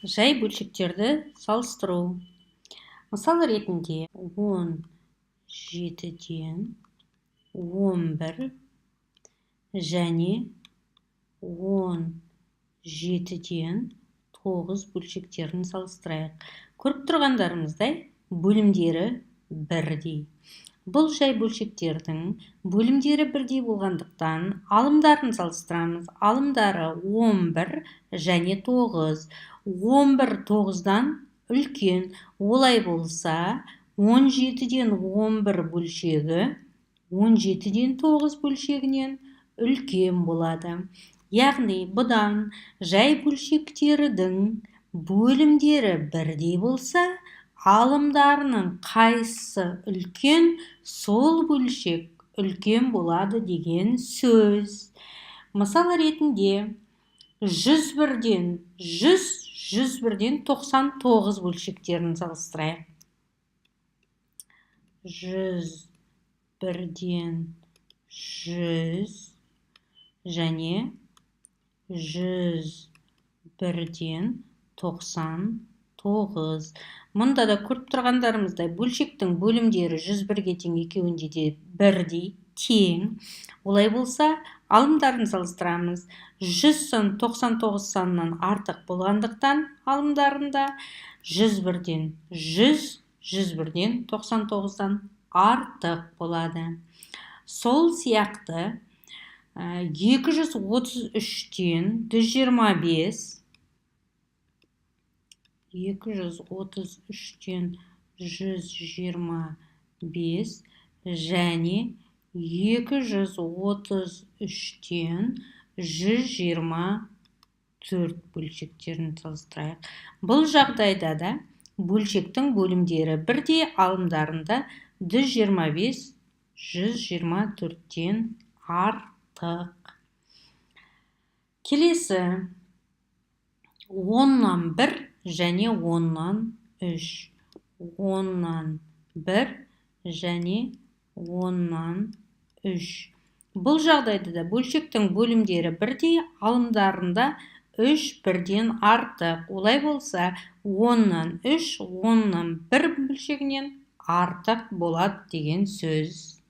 Жай бөлшектерді салыстыру. Мысал ретінде 17-ден 11 және 17-ден 9 бөлшектерін салыстырайық. Көріп тұрғандарымыздай, бөлімдері бірдей. Бұл жай бөлшектердің бөлімдері бірдей болғандықтан алымдарын салыстырамыз. Алымдары 11 және 9. 11 9-дан үлкен. Олай болса, 17-ден 11 бөлшегі 17-ден 9 бөлшегінен үлкен болады. Яғни, бұдан жай бөлшектердің бөлімдері бірдей болса, алымдарының қайсысы үлкен, сол бөлшек үлкен болады деген сөз. Мысал ретінде 101-ден 100, 101-ден 99 бөлшектерін салыстырайық. 101-ден 100 және 101-ден 99. Мұнда да көріп тұрғандарымыздай, бөлшектің бөлімдері 101-ге тең, екеуінде де бірдей, тең. Олай болса, алымдарын салыстырамыз. 100 сан 99 санынан артық болғандықтан алымдарында 101-ден 100, 101-ден 99-дан артық болады. Сол сияқты 233-ден 125, 233-ден 125 және 233-ден 124 бөлшектерін салыстырайық. Бұл жағдайда да бөлшектің бөлімдері бірдей, алымдарында 125, 124-ден артық. Келесі 10-нан 1 және 10-нан 3. 10-нан 1 және 10-нан 3. Бұл жағдайда да бөлшектің бөлімдері бірдей, алымдарында 3 бірден артық. Олай болса, 10-нан 3, 10-нан 1 бөлшегінен артық болады деген сөз.